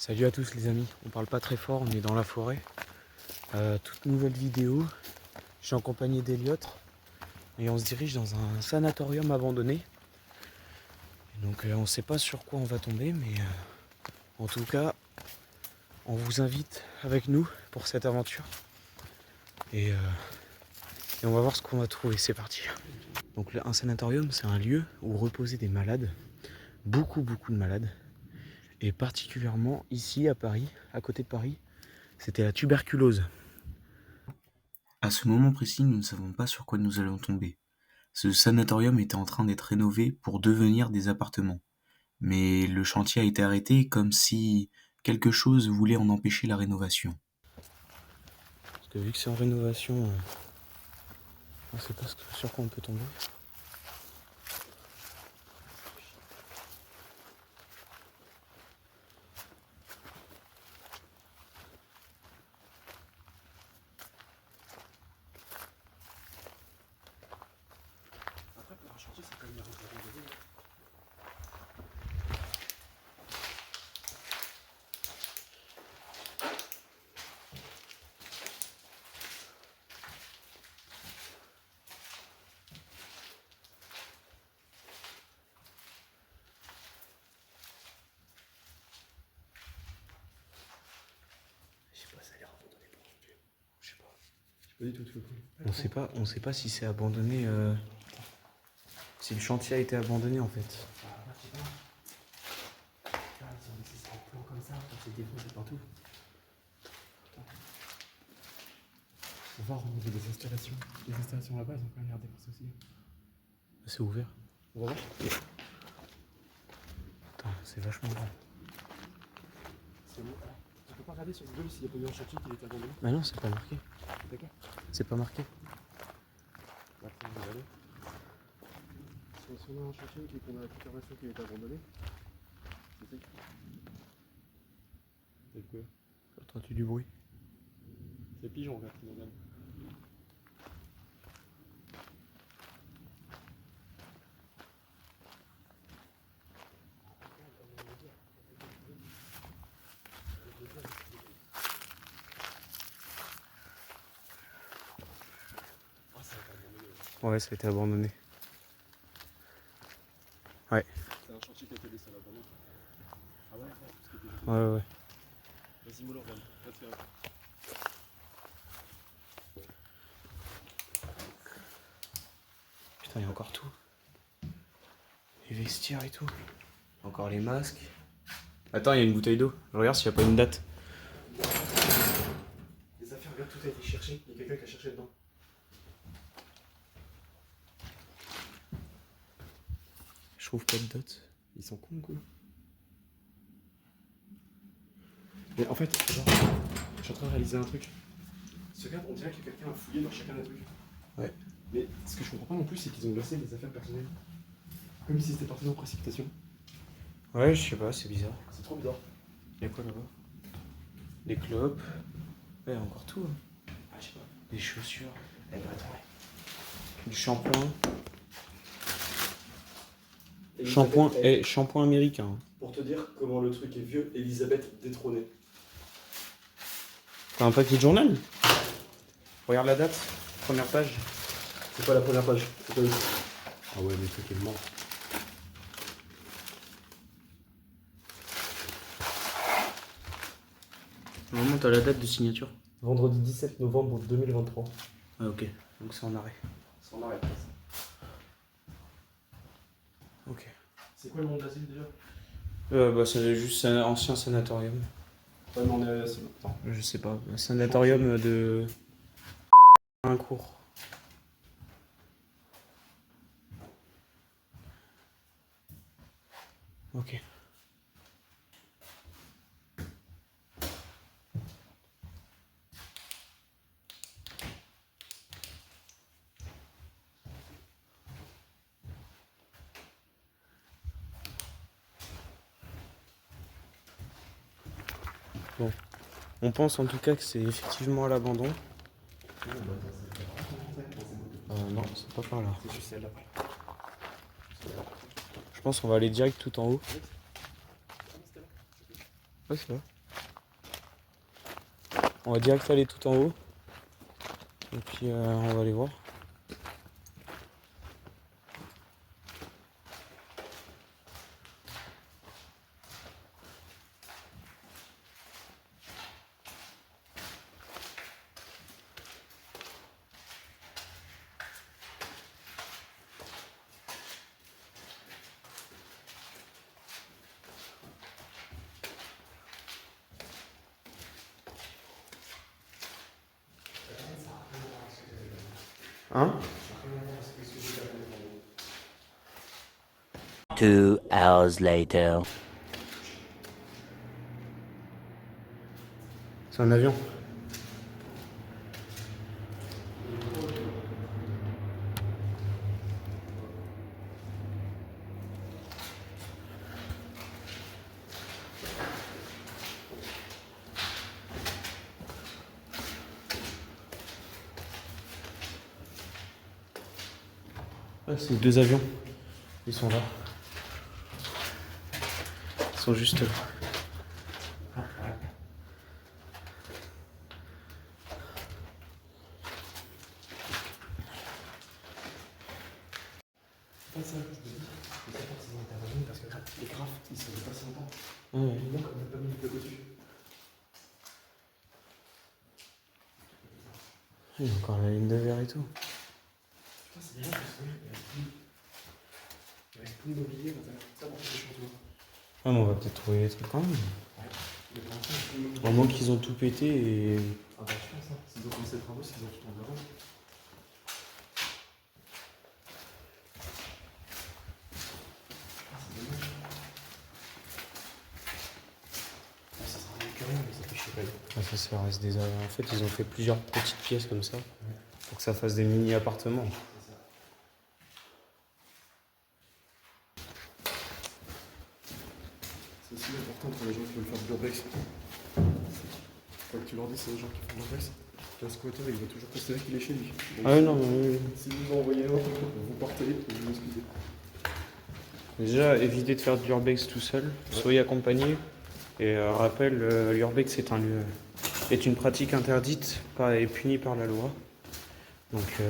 Salut à tous les amis, on parle pas très fort, on est dans la forêt. Toute nouvelle vidéo, je suis en compagnie d'Eliott et on se dirige dans un sanatorium abandonné. Et donc on sait pas sur quoi on va tomber, mais en tout cas on vous invite avec nous pour cette aventure. Et on va voir ce qu'on va trouver, c'est parti. Donc un sanatorium, c'est un lieu où reposaient des malades, beaucoup de malades. Et particulièrement ici à Paris, à côté de Paris, c'était la tuberculose. À ce moment précis, nous ne savons pas sur quoi nous allons tomber. Ce sanatorium était en train d'être rénové pour devenir des appartements. Mais le chantier a été arrêté comme si quelque chose voulait en empêcher la rénovation. Parce que vu que c'est en rénovation, on sait pas sur quoi on peut tomber. Après, pour un chantier, c'est quand même bien. Je sais pas, ça a l'air abandonné pour un chantier. Je sais pas. Je sais pas du tout tout le coup. On sait pas si c'est abandonné. Si le chantier a été abandonné en fait. Ils ont laissé ça en plan comme ça, c'est défoncé partout. On va voir au niveau des installations. Les installations là-bas, elles ont quand même l'air défoncées aussi. C'est ouvert. On va voir. Attends, c'est vachement grand. C'est bon. Tu peux pas regarder sur Google s'il n'y a pas eu un chantier qui était abandonné? Bah non, c'est pas marqué. D'accord. C'est pas marqué. Après, on va regarder. Si on a un chantier et qu'on a la confirmation qu'il est abandonné, c'est ça. C'est quoi? Entends-tu du bruit? C'est pigeon, regarde, qui nous regarde. Ouais, ça a été abandonné. Ouais. C'est un chantier qui a été laissé à l'abandon. Ah ouais, parce que t'es... Ouais. Vas-y, mollo, regarde. Va te faire. Putain, il y a encore tout. Les vestiaires et tout. Encore les masques. Attends, il y a une bouteille d'eau. Je regarde s'il n'y a pas une date. Les affaires, regarde, tout a été cherché. Il y a quelqu'un qui a cherché dedans. Je trouve pas de date. Ils sont cons, quoi. Mais en fait, genre, je suis en train de réaliser un truc. Ce gars, on dirait que quelqu'un a fouillé dans chacun des trucs. Ouais. Mais ce que je comprends pas non plus, c'est qu'ils ont glacé les affaires personnelles. Comme si c'était parti en précipitation. Ouais, je sais pas, c'est bizarre. C'est trop bizarre. Il y a quoi là-bas? Des clopes. Ouais, y a encore tout. Hein. Ah, je sais pas. Des chaussures. Eh ben attends. Du shampoing. Shampoing américain. Pour te dire comment le truc est vieux, Elisabeth détrônée. T'as un papier de journal? Regarde la date, première page. C'est quoi la première page? C'est quoi le... Ah ouais, mais le truc est mort. Normalement, t'as la date de signature. Vendredi 17 novembre 2023. Ah ok, donc c'est en arrêt. C'est en arrêt. Ok. C'est quoi le nom de l'asile déjà? Bah c'est juste un ancien sanatorium. Ouais, mais on est... Attends. Je sais pas. Un sanatorium de... un cours. Ok. Bon. On pense en tout cas que c'est effectivement à l'abandon. Non, c'est pas par là. C'est juste celle-là. Je pense qu'on va aller direct tout en haut. Ouais, c'est là. On va direct aller tout en haut. Et puis on va aller voir. Hein? 2 hours later. C'est un avion. Ouais, c'est 2 avions. Ils sont là. Ils sont juste là. Pas ça, je me dis. Je sais pas s'ils ont intervenu parce que les graphes, ils se sont passés longtemps. Ouais. Et donc, on n'a pas mis le dessus. Il y a encore la ligne de verre et tout. Putain, c'est bien parce qu'il reste plus de mobilier à l'intérieur. Ça, pour faire des changements. Ah, mais on va peut-être trouver des trucs quand même. Mais pour l'instant, il y a plus de mobilier. Au moins qu'ils ont tout pété et. Ah bah, je pense, hein. S'ils ont commencé les travaux, s'ils ont tout en dehors. Ah, c'est dommage. Ah, ça sera mieux que rien, mais ça fait chier. Ah, ça reste des. En fait, ils ont fait plusieurs petites pièces comme ça. Pour que ça fasse des mini-appartements. C'est ça. C'est aussi important pour les gens qui veulent faire du urbex. Faut que tu leur dises aux gens qui font de l'urbex. Le squatter, il va toujours considérer qu'il est chez lui. Donc, Ah, non, mais. si vous en envoyez un, vous partez, vous m'excusez. Déjà, évitez de faire de l'urbex tout seul. Soyez accompagné. Et rappel, l'urbex est une pratique interdite et punie par la loi. Donc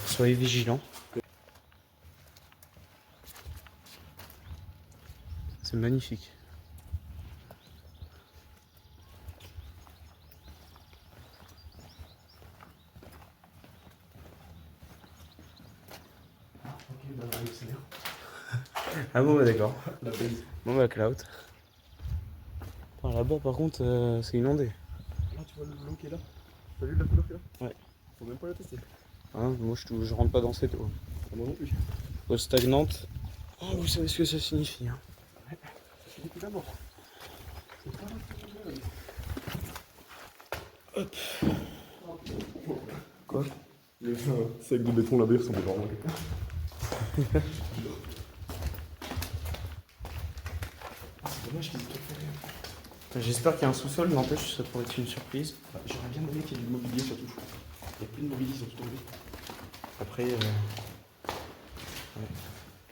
soyez vigilants. C'est magnifique. Ok, bah, c'est bien. Ah bon, bah d'accord. La base. Bon, bah cloud. Là-bas, par contre, c'est inondé. Là, tu vois l'eau qui est là. T'as vu la couleur qu'il y a là? Ouais. Faut même pas la tester. Hein, moi, je rentre pas dans cette eau. Ah, moi non plus. Eau stagnante. Oh, vous savez ce que ça signifie. Hein. Ça finit plus la mort. C'est pas mal. Hop. Quoi? Les sacs de béton là-bas sont dévorants. C'est dommage qu'ils aient tout fait rien. J'espère qu'il y a un sous-sol, n'empêche, ça pourrait être une surprise. Bah, j'aurais bien aimé qu'il y ait du mobilier surtout. Il y a plus de mobilier, ils sont tout tombés. Après, Ouais.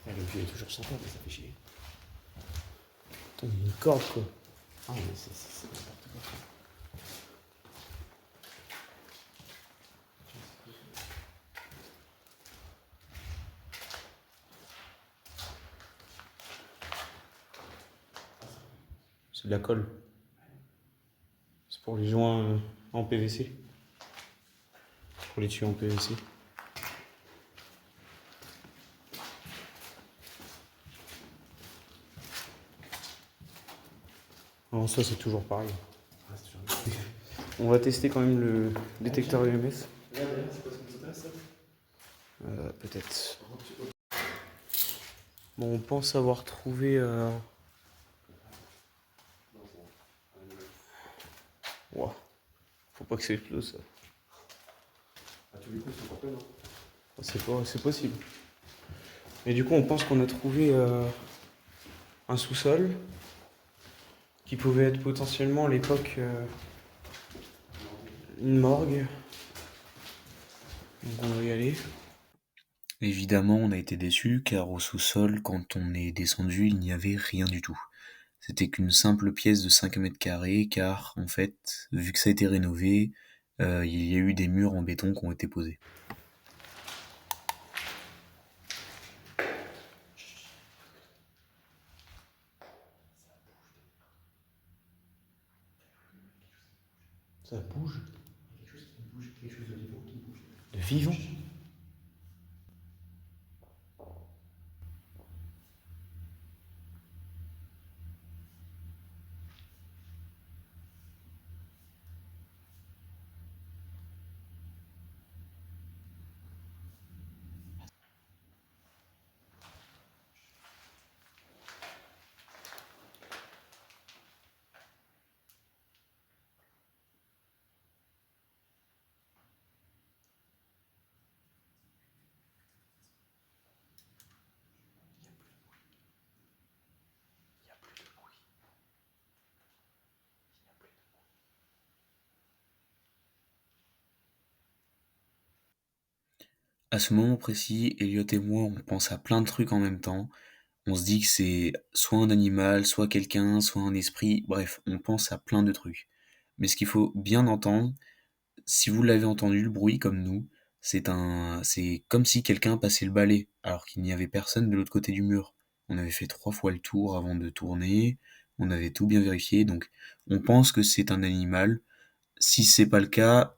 Le vieux est toujours sympa, mais ça fait chier. putain, il y a une corde quoi. Ah, mais c'est n'importe quoi. C'est de la colle. C'est pour les joints en PVC. Pour les tuyaux en PVC. Alors ça c'est toujours pareil. Ah, c'est toujours On va tester quand même le détecteur EMF. Regarde, derrière, c'est pas ce qui nous intéresse, ça? Peut-être. Bon, on pense avoir trouvé. Ouah. Faut pas que ça explose ça. À tous les coups, c'est pas peine, hein. C'est possible. Et du coup, on pense qu'on a trouvé un sous-sol qui pouvait être potentiellement à l'époque une morgue. Donc on va y aller. Évidemment, on a été déçus car au sous-sol, quand on est descendu, il n'y avait rien du tout. C'était qu'une simple pièce de 5 mètres carrés, car en fait, vu que ça a été rénové, il y a eu des murs en béton qui ont été posés. Ça bouge. Quelque chose de vivant qui bouge. De vivant? À ce moment précis, Elliot et moi, on pense à plein de trucs en même temps. On se dit que c'est soit un animal, soit quelqu'un, soit un esprit, bref, on pense à plein de trucs. Mais ce qu'il faut bien entendre, si vous l'avez entendu, le bruit comme nous, c'est comme si quelqu'un passait le balai, alors qu'il n'y avait personne de l'autre côté du mur. On avait fait 3 fois le tour avant de tourner, on avait tout bien vérifié, donc on pense que c'est un animal. Si c'est pas le cas,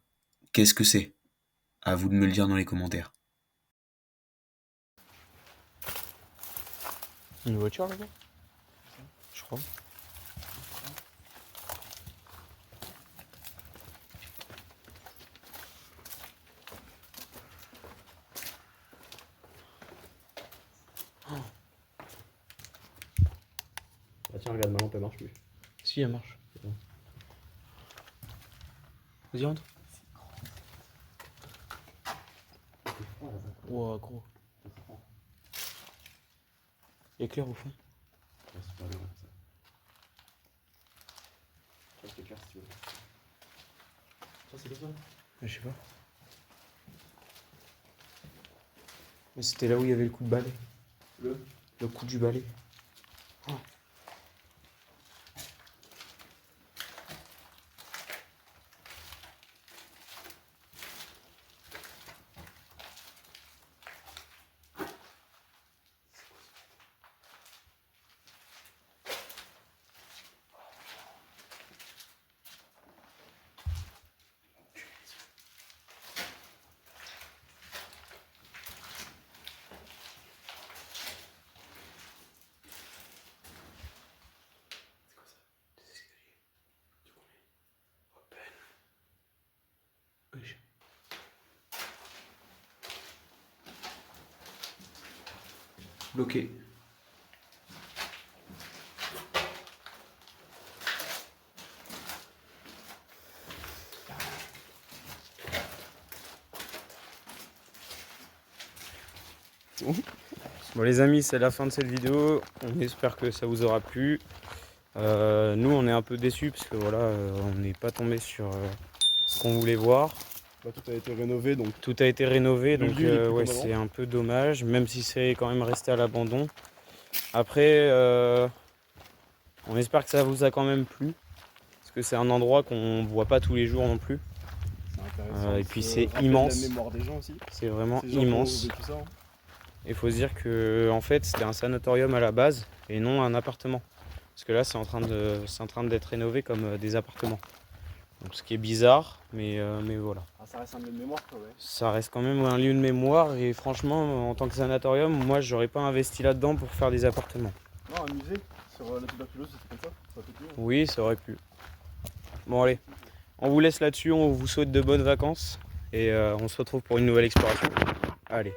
qu'est-ce que c'est? À vous de me le dire dans les commentaires. Une voiture là-bas? Je crois. Ah tiens, regarde, ma lampe elle marche plus. Si, elle marche. Vas-y, rentre. Wow, gros. Éclair au fond. Ouais, c'est pas bien ça. Tu vois, c'est clair si tu veux. Ça, c'est quoi ça? Je sais pas. Mais c'était là où il y avait le coup de balai. Le coup du balai. Oh. Wesh. Bloqué. Bon les amis, c'est la fin de cette vidéo. On espère que ça vous aura plu. Nous on est un peu déçus parce que voilà, on n'est pas tombé sur ce qu'on voulait voir. Bah, tout a été rénové donc. Tout a été rénové, Le donc lieu, il est plus ouais, comme c'est avant. un peu dommage, même si c'est quand même resté à l'abandon. Après, on espère que ça vous a quand même plu, parce que c'est un endroit qu'on voit pas tous les jours non plus. C'est intéressant. Et puis Ça c'est rappelle immense. la mémoire des gens aussi. C'est vraiment Ces gens qui ont immense. vécu ça. Hein. Il faut se dire que en fait c'était un sanatorium à la base et non un appartement. Parce que là c'est en train d'être rénové comme des appartements. Donc, ce qui est bizarre, mais voilà. Ah, ça reste un lieu de mémoire quoi, ouais. Ça reste quand même un lieu de mémoire et franchement en tant que sanatorium, moi j'aurais pas investi là-dedans pour faire des appartements. Non, un musée sur la tuberculose, c'est comme ça. Ça aurait pu, hein. Oui, ça aurait pu. Bon allez, on vous laisse là-dessus, on vous souhaite de bonnes vacances et on se retrouve pour une nouvelle exploration. Allez.